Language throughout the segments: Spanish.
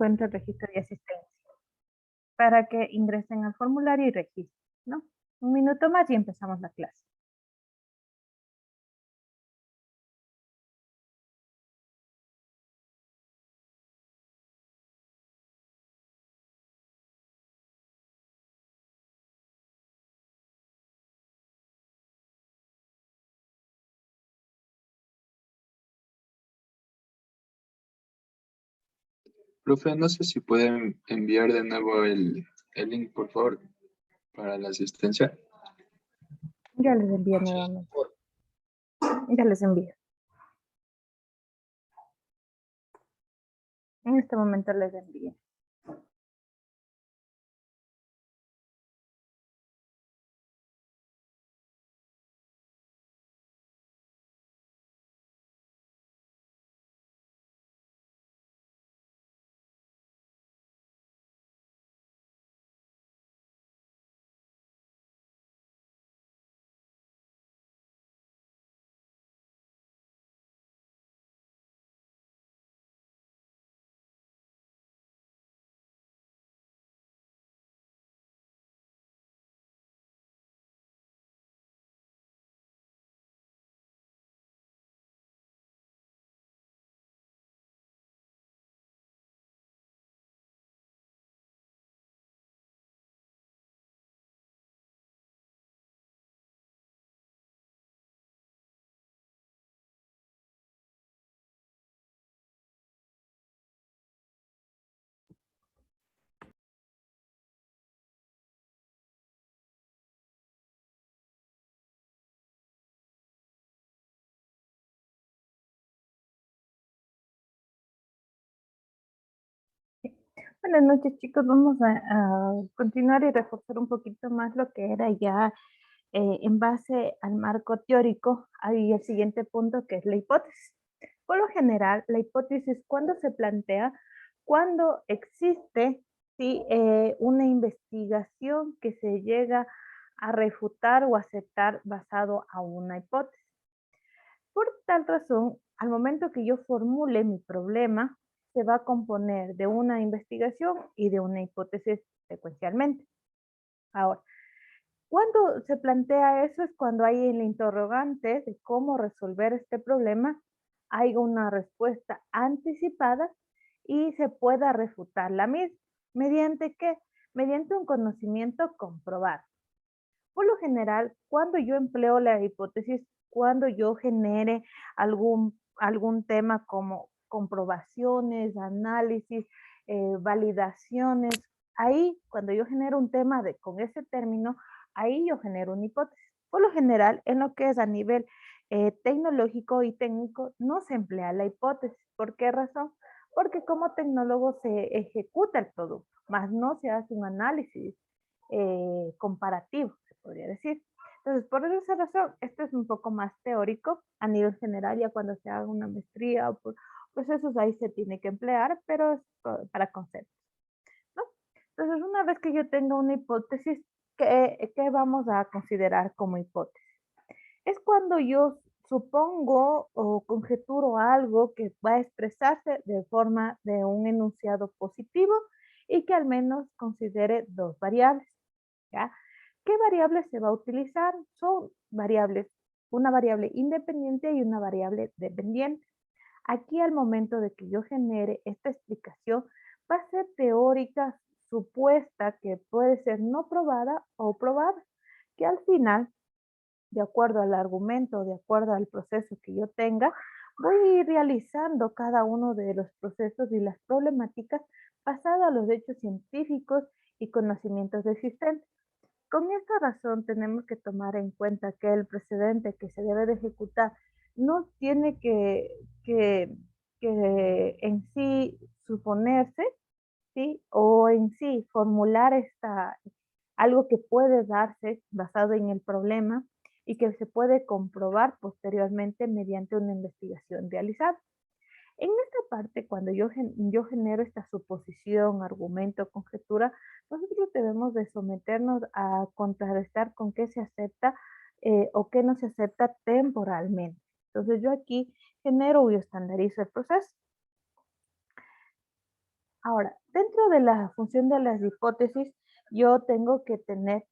encuentra el registro de asistencia para que ingresen al formulario y registren, ¿no? Un minuto más y empezamos la clase. Profe, no sé si pueden enviar de nuevo el link, por favor, para la asistencia. Ya les envío nuevamente. Ya les envío. En este momento les envío. Buenas noches, chicos. Vamos a continuar y reforzar un poquito más lo que era ya en base al marco teórico. Hay el siguiente punto que es la hipótesis. Por lo general, la hipótesis cuando se plantea, cuando existe ¿sí? Una investigación que se llega a refutar o aceptar basado a una hipótesis. Por tal razón, al momento que yo formule mi problema, se va a componer de una investigación y de una hipótesis secuencialmente. Ahora, cuando se plantea eso es cuando hay el interrogante de cómo resolver este problema, hay una respuesta anticipada y se pueda refutar la misma. ¿Mediante qué? Mediante un conocimiento comprobado. Por lo general, cuando yo empleo la hipótesis, cuando yo genere algún tema como comprobaciones, análisis, validaciones, ahí cuando yo genero un tema con ese término, ahí yo genero una hipótesis. Por lo general, en lo que es a nivel tecnológico y técnico, no se emplea la hipótesis. ¿Por qué razón? Porque como tecnólogo se ejecuta el producto, más no se hace un análisis comparativo, se podría decir. Entonces, por esa razón, esto es un poco más teórico a nivel general, ya cuando se haga una maestría o pues eso ahí se tiene que emplear, pero es para conceptos, ¿no? Entonces, una vez que yo tenga una hipótesis, ¿qué vamos a considerar como hipótesis? Es cuando yo supongo o conjeturo algo que va a expresarse de forma de un enunciado positivo y que al menos considere dos variables. ¿Ya? ¿Qué variables se va a utilizar? Son variables, una variable independiente y una variable dependiente. Aquí al momento de que yo genere esta explicación, va a ser teórica, supuesta, que puede ser no probada o probada, que al final, de acuerdo al argumento, de acuerdo al proceso que yo tenga, voy a ir realizando cada uno de los procesos y las problemáticas basado a los hechos científicos y conocimientos existentes. Con esta razón tenemos que tomar en cuenta que el precedente que se debe de ejecutar no tiene que en sí suponerse, ¿sí? O en sí formular algo que puede darse basado en el problema y que se puede comprobar posteriormente mediante una investigación realizada. En esta parte, cuando yo genero esta suposición, argumento, conjetura, nosotros debemos de someternos a contrarrestar con qué se acepta o qué no se acepta temporalmente. Entonces yo aquí genero y estandarizo el proceso. Ahora, dentro de la función de las hipótesis, yo tengo que tener,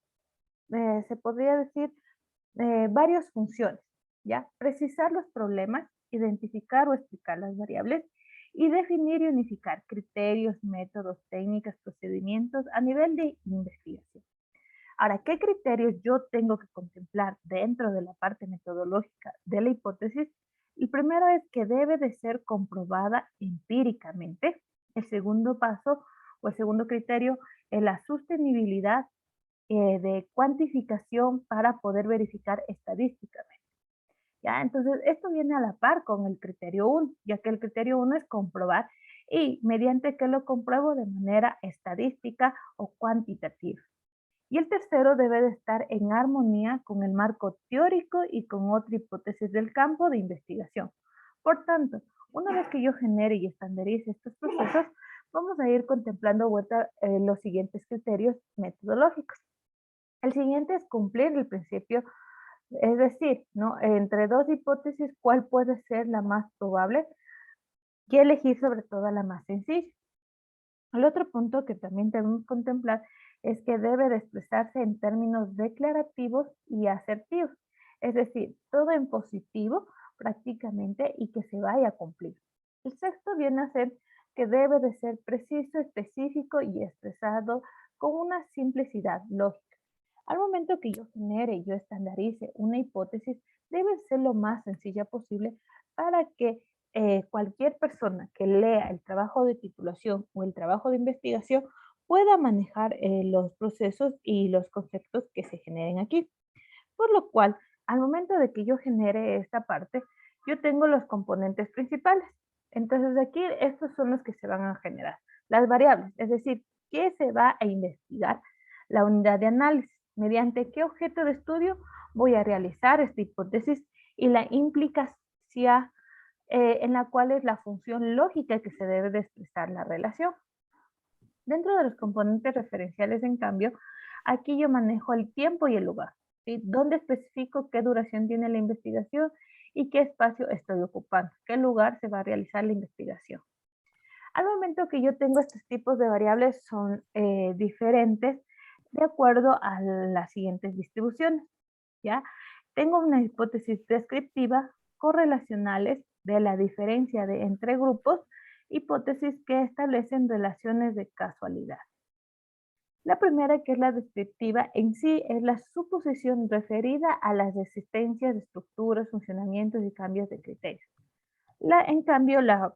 se podría decir, varias funciones, ¿ya? Precisar los problemas, identificar o explicar las variables y definir y unificar criterios, métodos, técnicas, procedimientos a nivel de investigación. Ahora, ¿qué criterios yo tengo que contemplar dentro de la parte metodológica de la hipótesis? El primero es que debe de ser comprobada empíricamente. El segundo paso o el segundo criterio es la sostenibilidad de cuantificación para poder verificar estadísticamente. ¿Ya? Entonces, esto viene a la par con el criterio 1, ya que el criterio 1 es comprobar y mediante que lo compruebo de manera estadística o cuantitativa. Y el tercero debe de estar en armonía con el marco teórico y con otra hipótesis del campo de investigación. Por tanto, una vez que yo genere y estandarice estos procesos, vamos a ir contemplando los siguientes criterios metodológicos. El siguiente es cumplir el principio, es decir, ¿no? Entre dos hipótesis, ¿cuál puede ser la más probable? Y elegir sobre todo la más sencilla. El otro punto que también debemos contemplar es que debe de expresarse en términos declarativos y asertivos, es decir, todo en positivo prácticamente y que se vaya a cumplir. El sexto viene a ser que debe de ser preciso, específico y expresado con una simplicidad lógica. Al momento que yo genere y yo estandarice una hipótesis, debe ser lo más sencilla posible para que cualquier persona que lea el trabajo de titulación o el trabajo de investigación pueda manejar los procesos y los conceptos que se generen aquí. Por lo cual, al momento de que yo genere esta parte, yo tengo los componentes principales. Entonces aquí estos son los que se van a generar. Las variables, es decir, qué se va a investigar, la unidad de análisis, mediante qué objeto de estudio voy a realizar esta hipótesis y la implicancia en la cual es la función lógica que se debe de expresar la relación. Dentro de los componentes referenciales, en cambio, aquí yo manejo el tiempo y el lugar, ¿sí? Donde especifico qué duración tiene la investigación y qué espacio estoy ocupando, qué lugar se va a realizar la investigación. Al momento que yo tengo estos tipos de variables son diferentes de acuerdo a las siguientes distribuciones, ¿ya? Tengo una hipótesis descriptiva, correlacionales de la diferencia entre grupos, hipótesis que establecen relaciones de casualidad. La primera, que es la descriptiva, en sí es la suposición referida a las existencias de estructuras, funcionamientos y cambios de criterios. En cambio, la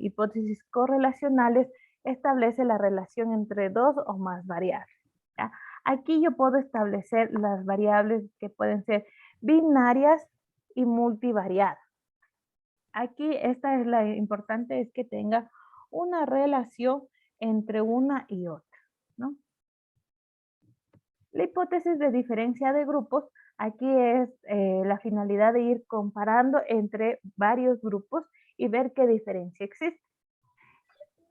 hipótesis correlacionales establece la relación entre dos o más variables, ¿ya? Aquí yo puedo establecer las variables que pueden ser binarias y multivariadas. Aquí esta es la importante, es que tenga una relación entre una y otra, ¿no? La hipótesis de diferencia de grupos, aquí es la finalidad de ir comparando entre varios grupos y ver qué diferencia existe.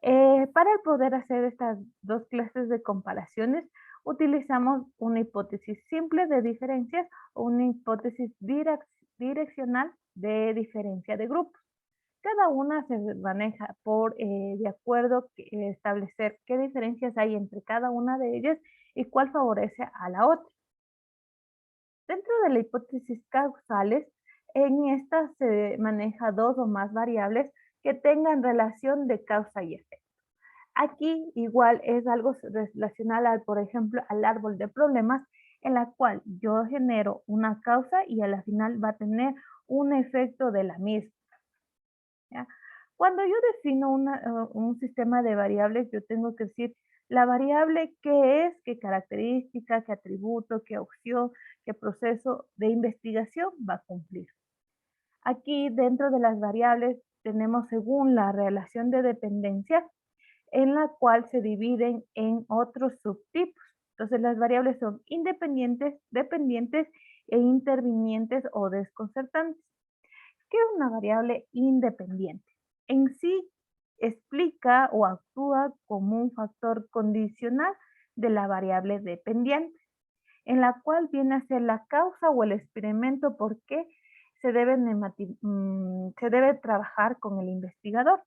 Para poder hacer estas dos clases de comparaciones, utilizamos una hipótesis simple de diferencias o una hipótesis direccional de diferencia de grupos. Cada una se maneja de acuerdo a establecer qué diferencias hay entre cada una de ellas y cuál favorece a la otra. Dentro de la hipótesis causales, en esta se maneja dos o más variables que tengan relación de causa y efecto. Aquí igual es algo relacional al, por ejemplo, al árbol de problemas, en la cual yo genero una causa y a la final va a tener un efecto de la misma, ¿ya? Cuando yo defino un sistema de variables, yo tengo que decir la variable qué es, qué característica, qué atributo, qué opción, qué proceso de investigación va a cumplir. Aquí dentro de las variables tenemos según la relación de dependencia, en la cual se dividen en otros subtipos. Entonces las variables son independientes, dependientes e intervinientes o desconcertantes. ¿Qué es una variable independiente? En sí explica o actúa como un factor condicional de la variable dependiente, en la cual viene a ser la causa o el experimento por qué se debe trabajar con el investigador.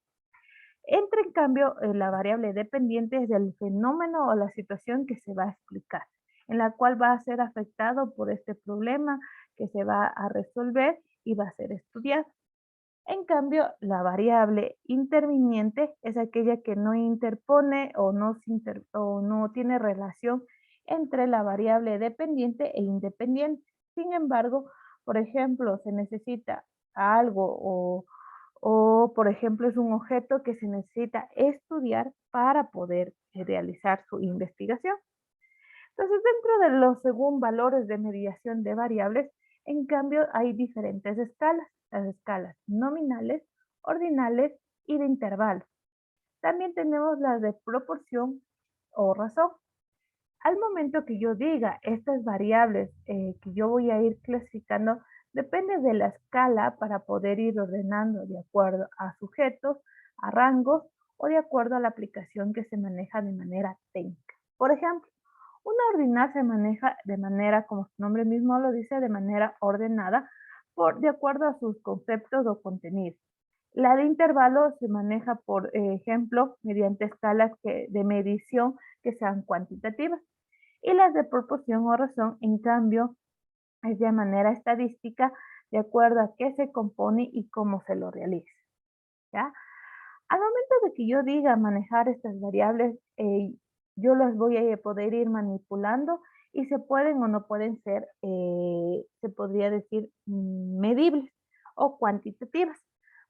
Entra en cambio la variable dependiente es del fenómeno o la situación que se va a explicar, en la cual va a ser afectado por este problema que se va a resolver y va a ser estudiado. En cambio, la variable interviniente es aquella que no interpone o no tiene relación entre la variable dependiente e independiente. Sin embargo, por ejemplo, se necesita algo por ejemplo, es un objeto que se necesita estudiar para poder realizar su investigación. Entonces, dentro de los según valores de mediación de variables, en cambio, hay diferentes escalas, las escalas nominales, ordinales y de intervalo. También tenemos las de proporción o razón. Al momento que yo diga estas variables que yo voy a ir clasificando, depende de la escala para poder ir ordenando de acuerdo a sujetos, a rangos o de acuerdo a la aplicación que se maneja de manera técnica. Por ejemplo, una ordinal se maneja de manera, como su nombre mismo lo dice, de manera ordenada, de acuerdo a sus conceptos o contenidos. La de intervalo se maneja, por ejemplo, mediante escalas de medición que sean cuantitativas. Y las de proporción o razón, en cambio, es de manera estadística, de acuerdo a qué se compone y cómo se lo realiza. ¿Ya? Al momento de que yo diga manejar estas variables, yo las voy a poder ir manipulando y se pueden o no pueden ser, se podría decir, medibles o cuantitativas.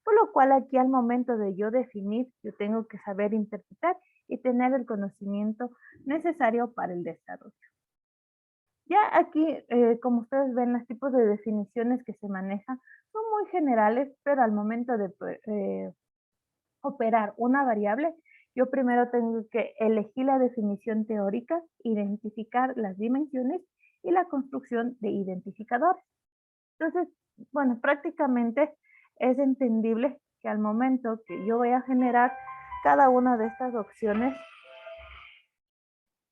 Por lo cual aquí al momento de yo definir, yo tengo que saber interpretar y tener el conocimiento necesario para el desarrollo. Ya aquí, como ustedes ven, los tipos de definiciones que se manejan son muy generales, pero al momento de operar una variable, yo primero tengo que elegir la definición teórica, identificar las dimensiones y la construcción de identificadores. Entonces, bueno, prácticamente es entendible que al momento que yo voy a generar cada una de estas opciones,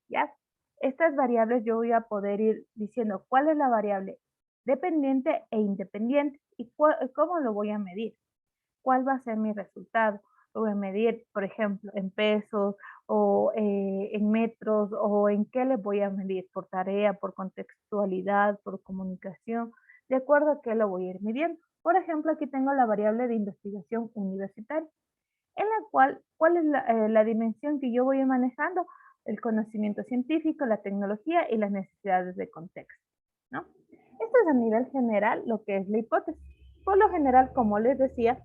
ya, estas variables yo voy a poder ir diciendo cuál es la variable dependiente e independiente y cómo lo voy a medir. ¿Cuál va a ser mi resultado? Lo voy a medir, por ejemplo, en pesos o en metros o en qué le voy a medir, por tarea, por contextualidad, por comunicación, de acuerdo a qué lo voy a ir midiendo. Por ejemplo, aquí tengo la variable de investigación universitaria, en la ¿cuál es la dimensión que yo voy a ir manejando? El conocimiento científico, la tecnología y las necesidades de contexto, ¿no? Esto es a nivel general lo que es la hipótesis. Por lo general, como les decía,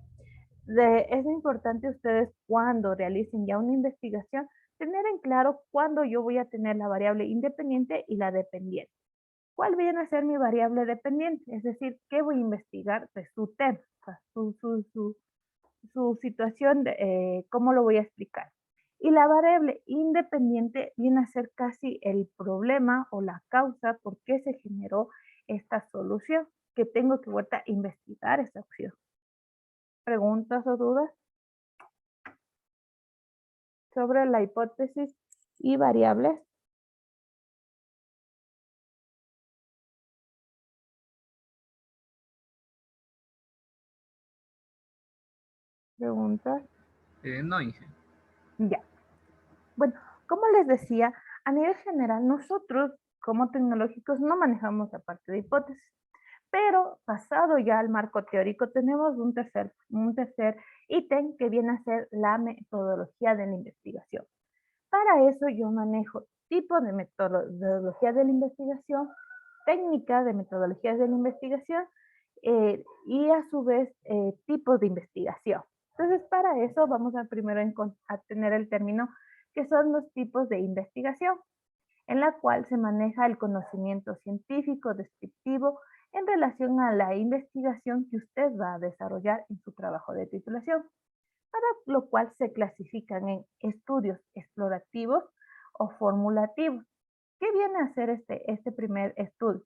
es importante ustedes cuando realicen ya una investigación, tener en claro cuándo yo voy a tener la variable independiente y la dependiente. ¿Cuál viene a ser mi variable dependiente? Es decir, ¿qué voy a investigar de su tema? O sea, su situación, cómo lo voy a explicar. Y la variable independiente viene a ser casi el problema o la causa por qué se generó esta solución, que tengo que volver a investigar esa opción. ¿Preguntas o dudas sobre la hipótesis y variables? ¿Preguntas? No, Inge. Ya. Bueno, como les decía, a nivel general, nosotros como tecnológicos no manejamos la parte de hipótesis, pero pasado ya al marco teórico tenemos un tercer ítem que viene a ser la metodología de la investigación. Para eso yo manejo tipo de metodología de la investigación, técnica de metodologías de la investigación y a su vez tipos de investigación. Entonces, para eso vamos a primero a tener el término que son los tipos de investigación, en la cual se maneja el conocimiento científico descriptivo en relación a la investigación que usted va a desarrollar en su trabajo de titulación, para lo cual se clasifican en estudios explorativos o formulativos. ¿Qué viene a ser este primer estudio?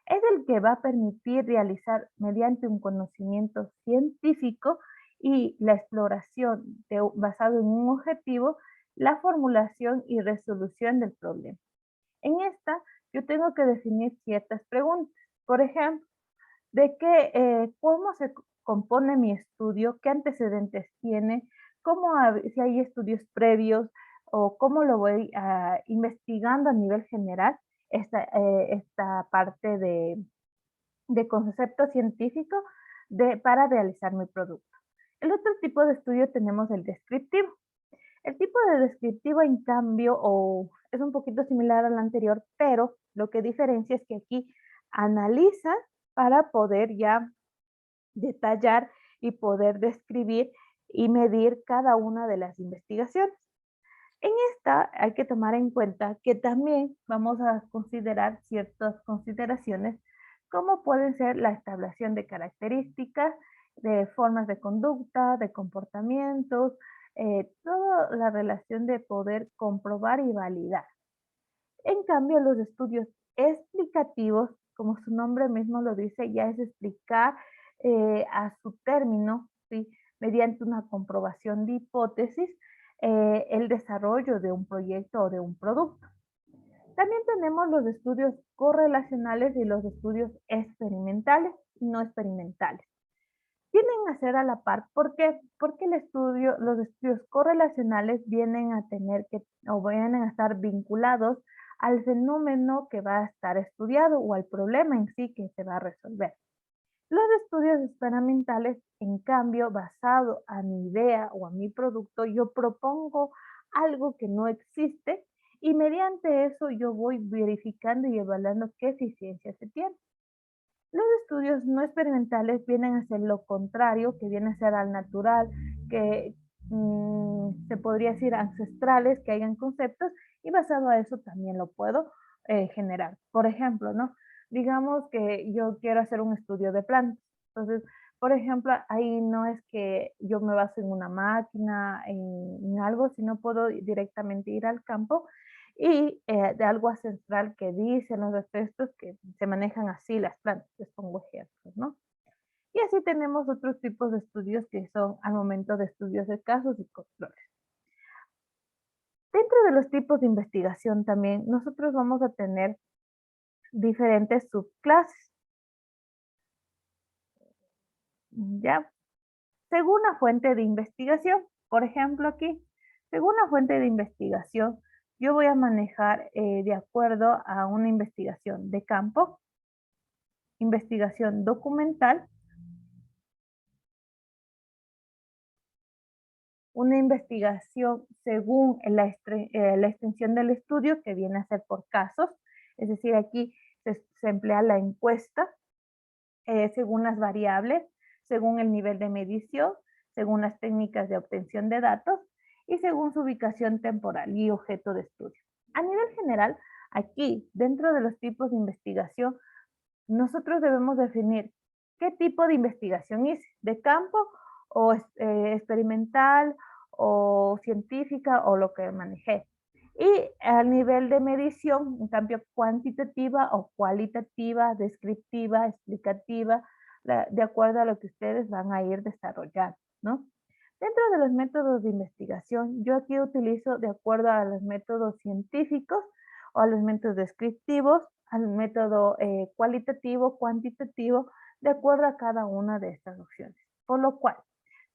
Es el que va a permitir realizar mediante un conocimiento científico y la exploración basado en un objetivo, la formulación y resolución del problema. En esta, yo tengo que definir ciertas preguntas. Por ejemplo, cómo se compone mi estudio, qué antecedentes tiene, si hay estudios previos o cómo lo voy investigando a nivel general esta parte de concepto científico para realizar mi producto. El otro tipo de estudio tenemos el descriptivo. El tipo de descriptivo, en cambio, es un poquito similar al anterior, pero lo que diferencia es que aquí analiza para poder ya detallar y poder describir y medir cada una de las investigaciones. En esta hay que tomar en cuenta que también vamos a considerar ciertas consideraciones como pueden ser la establección de características, de formas de conducta, de comportamientos, toda la relación de poder comprobar y validar. En cambio, los estudios explicativos, como su nombre mismo lo dice, ya es explicar a su término, ¿sí? Mediante una comprobación de hipótesis, el desarrollo de un proyecto o de un producto. También tenemos los estudios correlacionales y los estudios experimentales y no experimentales. Tienen a ser a la par. ¿Por qué? Porque los estudios correlacionales vienen a tener que, o vienen a estar vinculados al fenómeno que va a estar estudiado o al problema en sí que se va a resolver. Los estudios experimentales, en cambio, basado a mi idea o a mi producto, yo propongo algo que no existe y mediante eso yo voy verificando y evaluando qué eficiencia se tiene. Los estudios no experimentales vienen a ser lo contrario, que viene a ser al natural, que se podría decir ancestrales, que hayan conceptos, y basado a eso también lo puedo generar. Por ejemplo, ¿no? Digamos que yo quiero hacer un estudio de plantas. Entonces, por ejemplo, ahí no es que yo me baso en una máquina, en algo, sino puedo directamente ir al campo y de algo ancestral que dicen los textos que se manejan así las plantas, les pongo ejemplos, ¿no? Y así tenemos otros tipos de estudios que son al momento de estudios de casos y controles. Dentro de los tipos de investigación también nosotros vamos a tener diferentes subclases, ¿ya? Según la fuente de investigación, por ejemplo aquí, según la fuente de investigación, yo voy a manejar de acuerdo a una investigación de campo, investigación documental, una investigación según la extensión del estudio, que viene a ser por casos, es decir, aquí se emplea la encuesta según las variables, según el nivel de medición, según las técnicas de obtención de datos y según su ubicación temporal y objeto de estudio. A nivel general, aquí, dentro de los tipos de investigación, nosotros debemos definir qué tipo de investigación hice, de campo o experimental o científica o lo que manejé. Y a nivel de medición, en cambio, cuantitativa o cualitativa, descriptiva, explicativa, de acuerdo a lo que ustedes van a ir desarrollando, ¿no? Dentro de los métodos de investigación, yo aquí utilizo de acuerdo a los métodos científicos o a los métodos descriptivos, al método cualitativo, cuantitativo, de acuerdo a cada una de estas opciones. Por lo cual,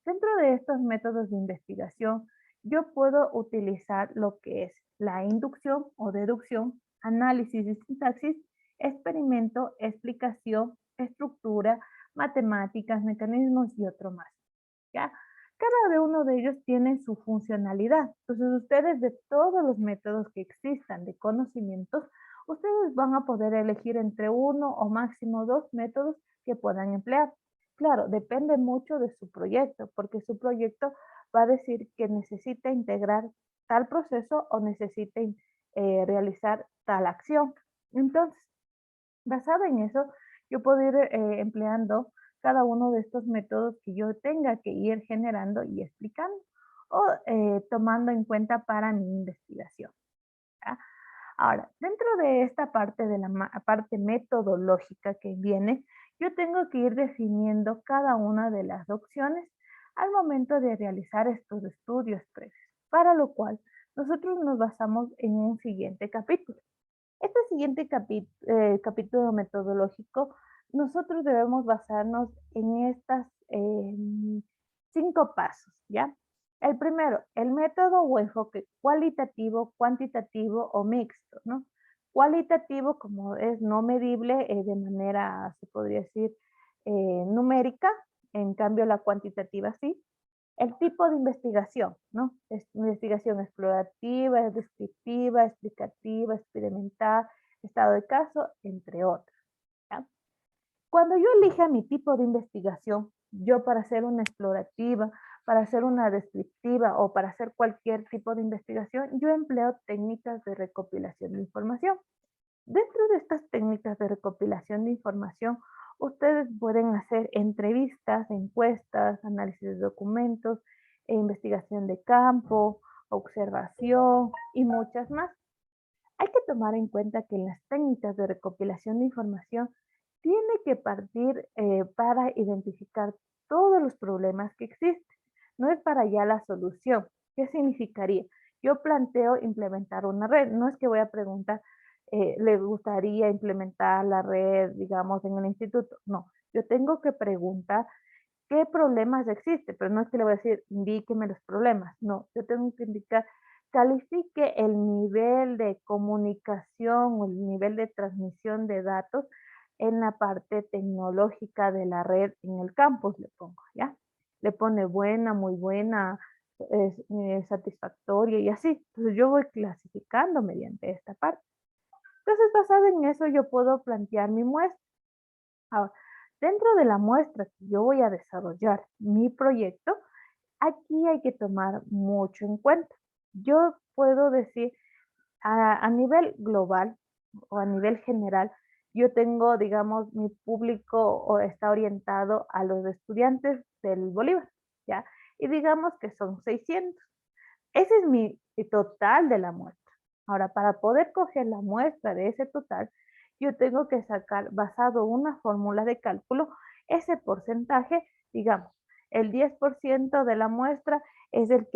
dentro de estos métodos de investigación, yo puedo utilizar lo que es la inducción o deducción, análisis y sintaxis, experimento, explicación, estructura, matemáticas, mecanismos y otro más. ¿Ya? Cada uno de ellos tiene su funcionalidad. Entonces, ustedes de todos los métodos que existan de conocimientos, ustedes van a poder elegir entre uno o máximo dos métodos que puedan emplear. Claro, depende mucho de su proyecto, porque su proyecto va a decir que necesita integrar tal proceso o necesita realizar tal acción. Entonces, basado en eso, yo puedo ir empleando cada uno de estos métodos que yo tenga que ir generando y explicando o tomando en cuenta para mi investigación. ¿Ya? Ahora, dentro de esta parte de la parte metodológica que viene, yo tengo que ir definiendo cada una de las opciones al momento de realizar estos estudios previos, para lo cual nosotros nos basamos en un siguiente capítulo. Este siguiente capítulo metodológico, nosotros debemos basarnos en estas 5 pasos, ¿ya? El primero, el método o enfoque cualitativo, cuantitativo o mixto, ¿no? Cualitativo, como es no medible de manera, se podría decir, numérica, en cambio la cuantitativa sí. El tipo de investigación, ¿no? Es investigación explorativa, descriptiva, explicativa, experimental, estado de caso, entre otros. ¿Ya? Cuando yo elija mi tipo de investigación, yo para hacer una explorativa, para hacer una descriptiva o para hacer cualquier tipo de investigación, yo empleo técnicas de recopilación de información. Dentro de estas técnicas de recopilación de información, ustedes pueden hacer entrevistas, encuestas, análisis de documentos, investigación de campo, observación y muchas más. Hay que tomar en cuenta que en las técnicas de recopilación de información tiene que partir para identificar todos los problemas que existen. No es para ya la solución. ¿Qué significaría? Yo planteo implementar una red. No es que voy a preguntar, ¿le gustaría implementar la red, digamos, en el instituto? No, yo tengo que preguntar qué problemas existen, pero no es que le voy a decir, indíqueme los problemas, no, yo tengo que indicar, califique el nivel de comunicación o el nivel de transmisión de datos en la parte tecnológica de la red en el campus, le pongo, ¿ya? Le pone buena, muy buena, satisfactoria y así. Entonces yo voy clasificando mediante esta parte. Entonces, basado en eso, yo puedo plantear mi muestra. Ahora, dentro de la muestra que yo voy a desarrollar mi proyecto, aquí hay que tomar mucho en cuenta. Yo puedo decir a nivel global o a nivel general, yo tengo, digamos, mi público o está orientado a los estudiantes del Bolívar, ¿ya? Y digamos que son 600. Ese es mi total de la muestra. Ahora, para poder coger la muestra de ese total, yo tengo que sacar, basado en una fórmula de cálculo, ese porcentaje, digamos, el 10% de la muestra es el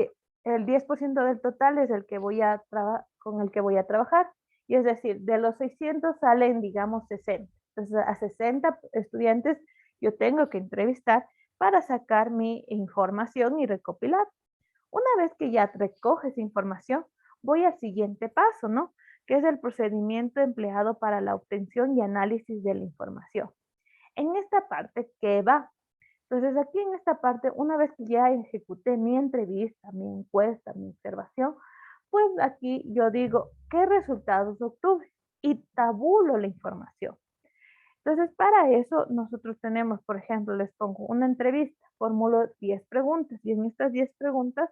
10% del total es el que con el que voy a trabajar. Y es decir, de los 600 salen, digamos, 60. Entonces, a 60 estudiantes yo tengo que entrevistar para sacar mi información y recopilar. Una vez que ya recoges información, voy al siguiente paso, ¿no? Que es el procedimiento empleado para la obtención y análisis de la información. En esta parte, ¿qué va? Entonces, aquí en esta parte, una vez que ya ejecuté mi entrevista, mi encuesta, mi observación, pues aquí yo digo, ¿qué resultados obtuve? Y tabulo la información. Entonces, para eso nosotros tenemos, por ejemplo, les pongo una entrevista, formulo 10 preguntas y en estas 10 preguntas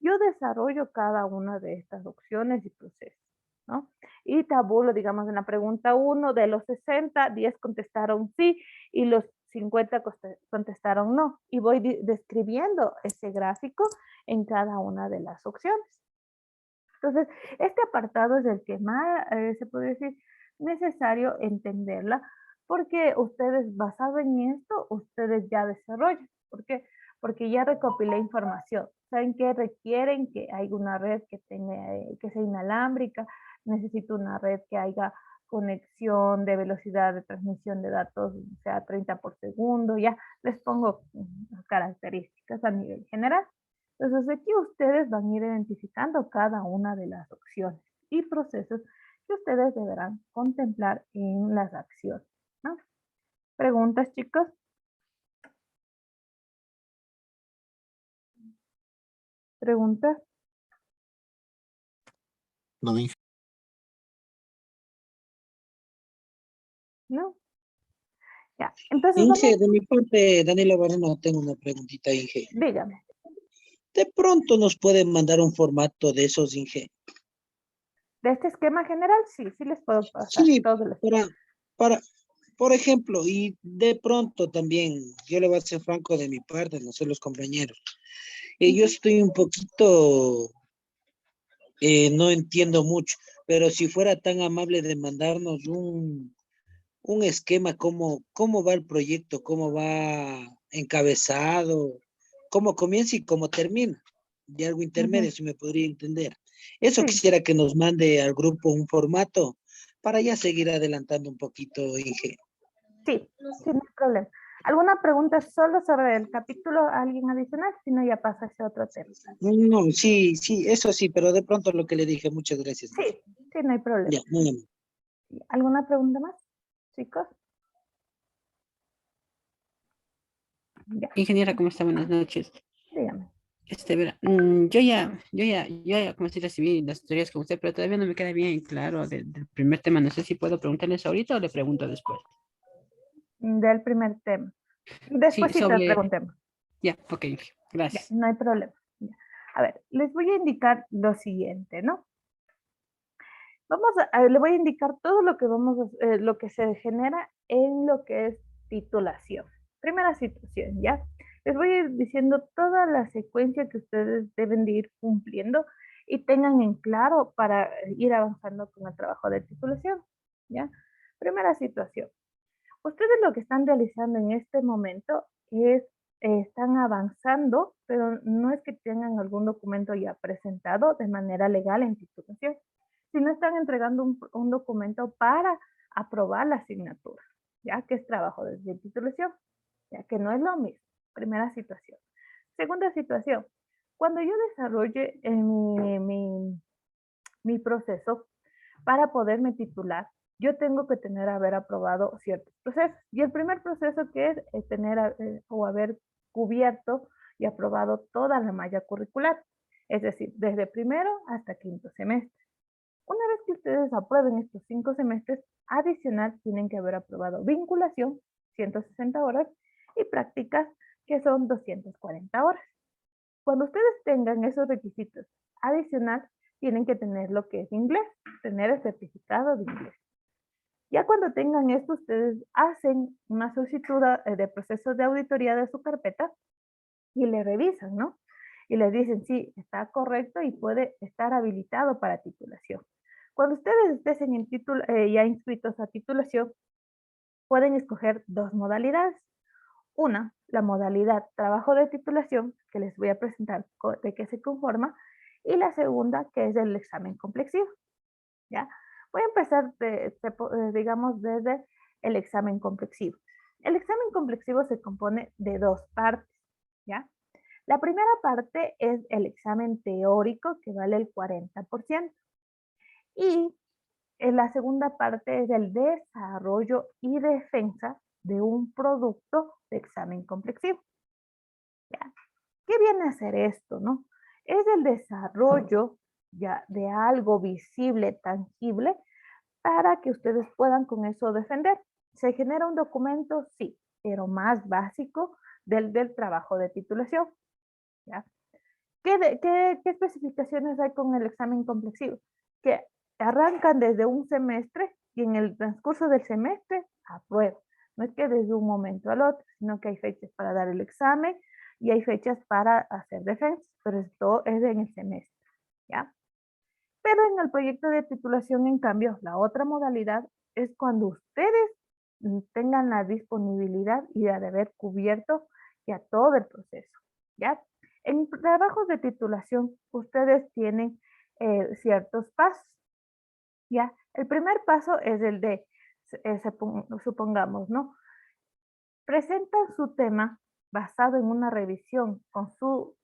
yo desarrollo cada una de estas opciones y procesos, ¿no? Y tabulo, digamos, en la pregunta 1, de los 60, 10 contestaron sí y los 50 contestaron no. Y voy describiendo ese gráfico en cada una de las opciones. Entonces, este apartado es el que más, se puede decir, necesario entenderla, porque ustedes, basado en esto, ustedes ya desarrollan. ¿Por qué? Porque ya recopilé información. ¿Saben qué requieren? Que haya una red que tenga, que sea inalámbrica, necesito una red que haya conexión de velocidad de transmisión de datos, sea 30 por segundo, ya les pongo las características a nivel general. Entonces aquí ustedes van a ir identificando cada una de las opciones y procesos que ustedes deberán contemplar en las acciones, ¿no? ¿Preguntas, chicos? ¿Preguntas? No, Inge. ¿No? Ya, entonces Inge, vamos, de mi parte, Daniela Barreno, tengo una preguntita, Inge. dígame. De pronto nos pueden mandar un formato de esos, Inge. De este esquema general, sí, sí les puedo pasar Sí, todos los. para, por ejemplo, y de pronto también, yo le voy a ser franco de mi parte, no sé los compañeros. Yo estoy un poquito, no entiendo mucho, pero si fuera tan amable de mandarnos un esquema, cómo va el proyecto, cómo va encabezado, cómo comienza y cómo termina, de algo intermedio, Ujú. si me podría entender. Eso Sí, quisiera que nos mande al grupo un formato para ya seguir adelantando un poquito, Inge. sí, no hay problema. ¿Alguna pregunta solo sobre el capítulo, alguien adicional? Si no, ya pasa a ese otro tema. No, sí, sí, eso sí, pero de pronto lo que le dije, muchas gracias. Sí, sí, no hay problema. Ya, muy bien. ¿Alguna pregunta más, chicos? Ya, Ingeniera, ¿cómo está? Buenas noches. dígame. Verá, yo ya como si recibí las teorías con usted, pero todavía no me queda bien claro del primer tema. No sé si puedo preguntarles ahorita o le pregunto después. Del primer tema. Sí, Despuésito sobre... preguntemos. Ya, ok, Ya, gracias. no hay problema. Ya. A ver, les voy a indicar lo siguiente, ¿no? Le voy a indicar todo lo que lo que se genera en lo que es titulación. Primera situación, ¿ya? Les voy a ir diciendo toda la secuencia que ustedes deben de ir cumpliendo y tengan en claro para ir avanzando con el trabajo de titulación, ¿ya? Primera situación. Ustedes lo que están realizando en este momento es, están avanzando, pero no es que tengan algún documento ya presentado de manera legal en titulación, sino están entregando un documento para aprobar la asignatura, ya que es trabajo de titulación, ya que no es lo mismo. Primera situación. Segunda situación, cuando yo desarrolle mi proceso para poderme titular, yo tengo que haber aprobado ciertos procesos. Y el primer proceso que es tener o haber cubierto y aprobado toda la malla curricular, es decir, desde primero hasta quinto semestre. Una vez que ustedes aprueben estos 5 semestres, adicional tienen que haber aprobado vinculación, 160 horas, y prácticas, que son 240 horas. Cuando ustedes tengan esos requisitos adicional, tienen que tener lo que es inglés, tener el certificado de inglés. Ya cuando tengan esto, ustedes hacen una solicitud de proceso de auditoría de su carpeta y le revisan, ¿no? Y les dicen, sí, está correcto y puede estar habilitado para titulación. Cuando ustedes estén ya inscritos a titulación, pueden escoger dos modalidades. Una, la modalidad trabajo de titulación, que les voy a presentar de qué se conforma, y la segunda, que es el examen complexivo. ¿Ya? Voy a empezar, digamos, desde el examen complexivo. El examen complexivo se compone de dos partes, ¿ya? La primera parte es el examen teórico, que vale el 40%, y la segunda parte es el desarrollo y defensa de un producto de examen complexivo. ¿Ya? ¿Qué viene a ser esto, no? Es el desarrollo ya de algo visible, tangible, para que ustedes puedan con eso defender. ¿Se genera un documento? Sí, pero más básico del trabajo de titulación. ¿Ya? ¿Qué especificaciones hay con el examen complexivo? Que arrancan desde un semestre y en el transcurso del semestre aprueban. No es que desde un momento al otro, sino que hay fechas para dar el examen y hay fechas para hacer defensa, pero esto es en el semestre, ¿ya? Pero en el proyecto de titulación, en cambio, la otra modalidad es cuando ustedes tengan la disponibilidad y de haber cubierto ya todo el proceso, ¿ya? En trabajos de titulación, ustedes tienen ciertos pasos, ¿ya? El primer paso es el de, supongamos, ¿no? Presentan su tema basado en una revisión con su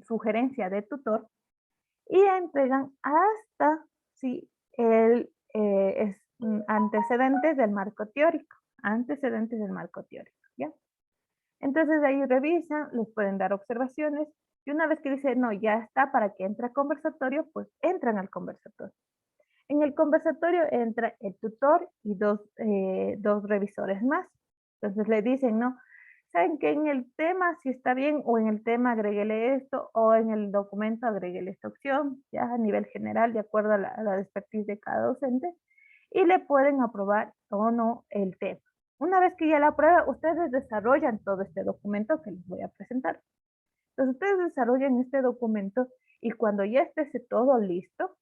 sugerencia de tutor y entregan hasta sí, antecedentes del marco teórico, ¿ya? Entonces ahí revisan, les pueden dar observaciones y una vez que dicen, no, ya está para que entre a conversatorio, pues entran al conversatorio. En el conversatorio entra el tutor y dos revisores más. Entonces le dicen, no, ¿saben que en el tema si está bien o en el tema agréguele esto o en el documento agréguele esta opción, ya a nivel general, de acuerdo a la expertise de cada docente, y le pueden aprobar o no el tema. Una vez que ya la aprueba, ustedes desarrollan todo este documento que les voy a presentar. Entonces ustedes desarrollan este documento y cuando ya esté todo listo,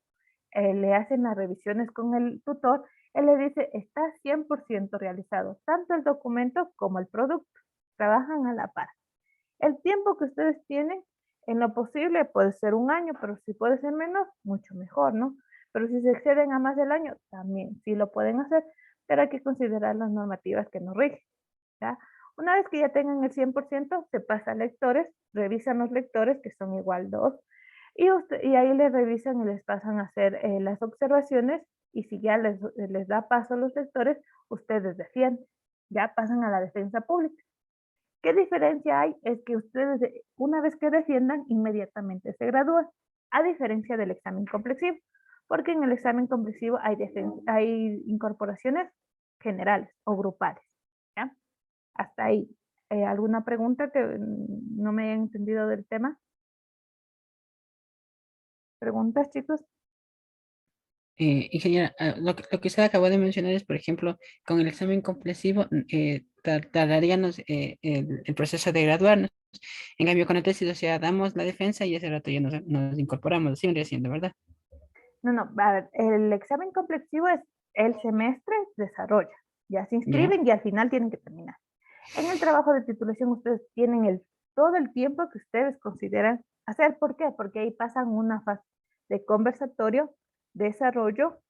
le hacen las revisiones con el tutor, él le dice, está 100% realizado, tanto el documento como el producto. Trabajan a la par. El tiempo que ustedes tienen, en lo posible, puede ser un año, pero si puede ser menos, mucho mejor, ¿no? Pero si se exceden a más del año, también sí lo pueden hacer, pero hay que considerar las normativas que nos rigen, ¿ya? Una vez que ya tengan el 100%, se pasa a lectores, revisan los lectores, que son igual 2, y ahí les revisan y les pasan a hacer las observaciones, y si ya les da paso a los lectores, ustedes defienden, ya pasan a la defensa pública. ¿Qué diferencia hay? Es que ustedes, una vez que defiendan, inmediatamente se gradúan, a diferencia del examen complexivo, porque en el examen complexivo hay incorporaciones generales o grupales, ¿ya? Hasta ahí. ¿Alguna pregunta que no me hayan entendido del tema? ¿Preguntas, chicos? Ingeniera, lo que usted acabó de mencionar es, por ejemplo, con el examen complexivo, tardaríamos el proceso de graduarnos. En cambio, con la tesis, o sea, damos la defensa y ese rato ya nos incorporamos, así vendría siendo, ¿verdad? No, a ver, el examen complexivo es el semestre desarrolla. Ya se Ya. inscriben y al final tienen que terminar. En el trabajo de titulación ustedes tienen todo el tiempo que ustedes consideran hacer. ¿Por qué? Porque ahí pasan una fase de conversatorio, desarrollo,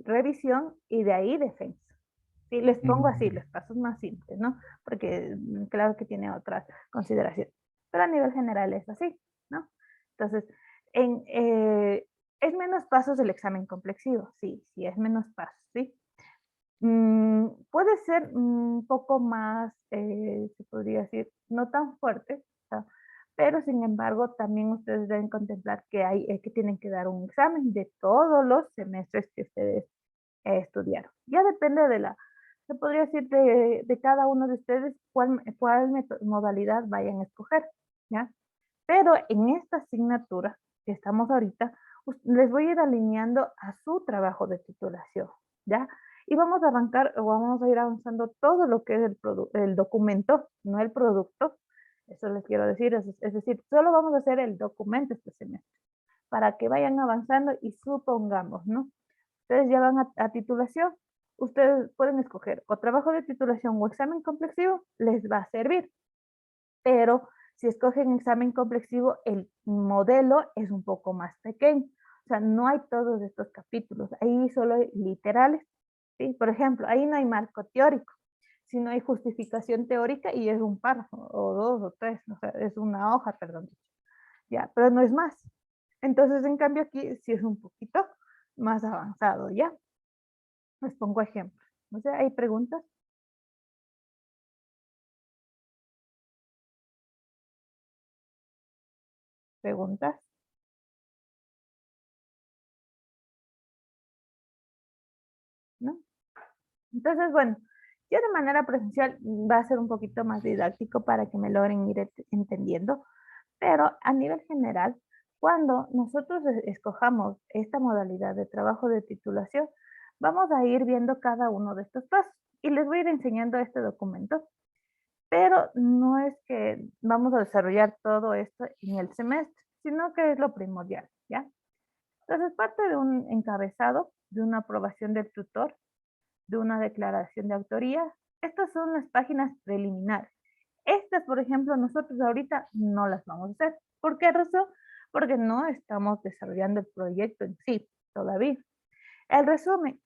revisión y de ahí defensa. Sí, les pongo así, los pasos más simples, ¿no? Porque claro que tiene otras consideraciones. Pero a nivel general es así, ¿no? Entonces, es menos pasos el examen complexivo, sí, sí es menos pasos, ¿sí? Puede ser un poco más, se podría decir, no tan fuerte, ¿no? Pero sin embargo también ustedes deben contemplar que tienen que dar un examen de todos los semestres que ustedes estudiaron. Ya depende se podría decir de cada uno de ustedes cuál modalidad vayan a escoger, ¿ya? Pero en esta asignatura que estamos ahorita, les voy a ir alineando a su trabajo de titulación, ¿ya? Y vamos a arrancar, o vamos a ir avanzando todo lo que es el documento, no el producto. Eso les quiero decir, es decir, solo vamos a hacer el documento este semestre, para que vayan avanzando y supongamos, ¿no? Ustedes ya van a titulación, ustedes pueden escoger o trabajo de titulación o examen complexivo, les va a servir, pero si escogen examen complexivo, el modelo es un poco más pequeño. O sea, no hay todos estos capítulos, ahí solo hay literales, ¿sí? Por ejemplo, ahí no hay marco teórico, sino hay justificación teórica y es un párrafo, o dos, o tres, o sea, es una hoja, perdón. Ya, pero no es más. Entonces, en cambio, aquí sí es un poquito más avanzado, ¿ya? Les pongo ejemplos. No sé, ¿hay preguntas? ¿Preguntas? ¿No? Entonces, bueno, yo de manera presencial va a ser un poquito más didáctico para que me logren ir entendiendo, pero a nivel general, cuando nosotros escojamos esta modalidad de trabajo de titulación, vamos a ir viendo cada uno de estos pasos y les voy a ir enseñando este documento, pero no es que vamos a desarrollar todo esto en el semestre, sino que es lo primordial, ¿ya? Entonces, parte de un encabezado, de una aprobación del tutor, de una declaración de autoría. Estas son las páginas preliminares. Estas, por ejemplo, nosotros ahorita no las vamos a hacer. ¿Por qué razón? Porque no estamos desarrollando el proyecto en sí todavía. El resumen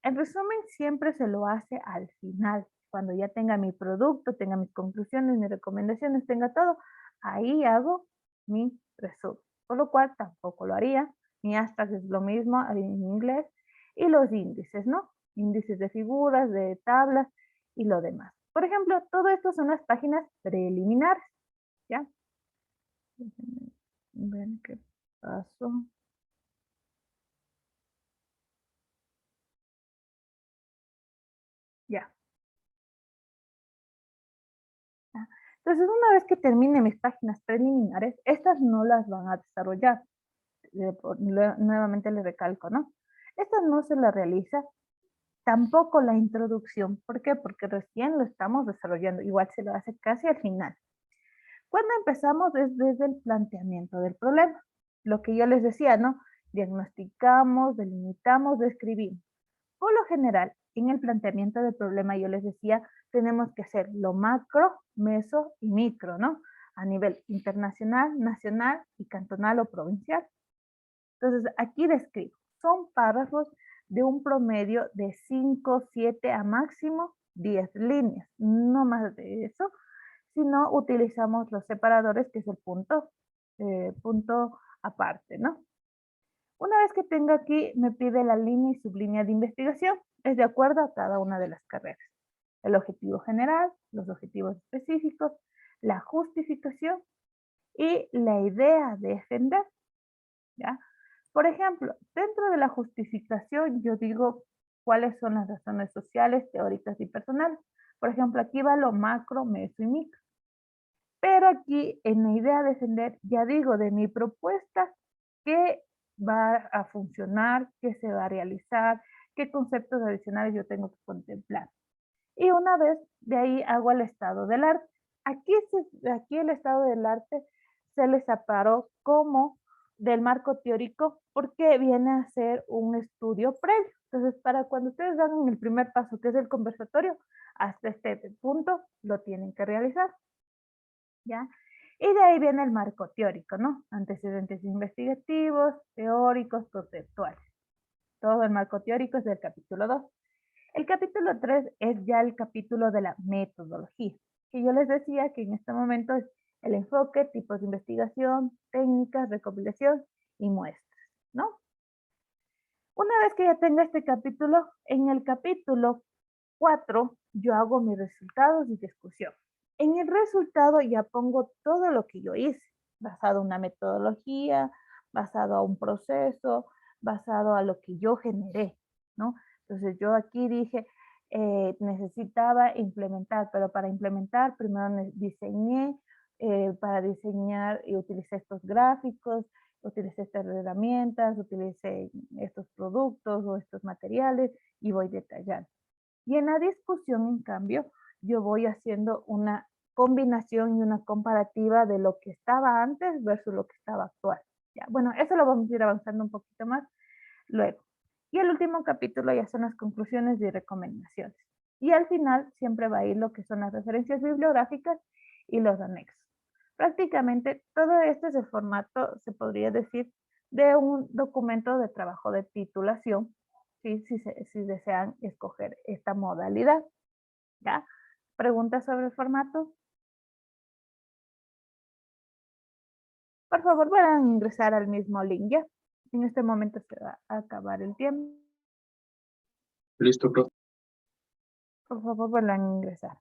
siempre se lo hace al final, cuando ya tenga mi producto, tenga mis conclusiones, mis recomendaciones, tenga todo, ahí hago mi resumen. Por lo cual tampoco lo haría. Mi hashtag es lo mismo en inglés. Y los índices, ¿no? Índices de figuras, de tablas y lo demás. Por ejemplo, todo esto son las páginas preliminares, ¿ya? Ven qué pasó. Ya. Entonces, una vez que termine mis páginas preliminares, estas no las van a desarrollar. Nuevamente les recalco, ¿no? Estas no se las realiza, tampoco la introducción. ¿Por qué? Porque recién lo estamos desarrollando. Igual se lo hace casi al final. Cuando empezamos es desde el planteamiento del problema. Lo que yo les decía, ¿no? Diagnosticamos, delimitamos, describimos. Por lo general, en el planteamiento del problema, yo les decía, tenemos que hacer lo macro, meso y micro, ¿no? A nivel internacional, nacional y cantonal o provincial. Entonces, aquí describo. Son párrafos de un promedio de 5, 7 a máximo 10 líneas. No más de eso. Si no, utilizamos los separadores, que es el punto aparte, ¿no? Una vez que tenga aquí, me pide la línea y sublínea de investigación. Es de acuerdo a cada una de las carreras. El objetivo general, los objetivos específicos, la justificación y la idea de defender, ¿ya? Por ejemplo, dentro de la justificación yo digo cuáles son las razones sociales, teóricas y personales. Por ejemplo, aquí va lo macro, meso y micro. Pero aquí en la idea de defender ya digo de mi propuesta qué va a funcionar, qué se va a realizar, qué conceptos adicionales yo tengo que contemplar. Y una vez de ahí hago el estado del arte. Aquí el estado del arte se les separó como del marco teórico porque viene a ser un estudio previo. Entonces, para cuando ustedes hagan el primer paso, que es el conversatorio, hasta este punto lo tienen que realizar, ¿ya? Y de ahí viene el marco teórico, ¿no? Antecedentes investigativos, teóricos, conceptuales. Todo el marco teórico es del capítulo 2. El capítulo 3 es ya el capítulo de la metodología, que yo les decía que en este momento es el enfoque, tipos de investigación, técnicas, recopilación y muestras, ¿no? Una vez que ya tenga este capítulo, en el capítulo 4 yo hago mis resultados y discusión. En el resultado ya pongo todo lo que yo hice, basado en una metodología, basado a un proceso, basado a lo que yo generé, ¿no? Entonces yo aquí dije, necesitaba implementar, pero para implementar primero diseñé, para diseñar y utilicé estos gráficos, utilicé estas herramientas, utilicé estos productos o estos materiales y voy detallando. Y en la discusión, en cambio, yo voy haciendo una combinación y una comparativa de lo que estaba antes versus lo que estaba actual. ¿Ya? Bueno, eso lo vamos a ir avanzando un poquito más luego. Y el último capítulo ya son las conclusiones y recomendaciones. Y al final siempre va a ir lo que son las referencias bibliográficas y los anexos. Prácticamente todo esto es el formato, se podría decir, de un documento de trabajo de titulación, ¿sí? Si desean escoger esta modalidad. ¿Ya? ¿Preguntas sobre el formato? Por favor, puedan ingresar al mismo link, ¿ya? En este momento se va a acabar el tiempo. Listo, profe. Por favor, vuelvan a ingresar.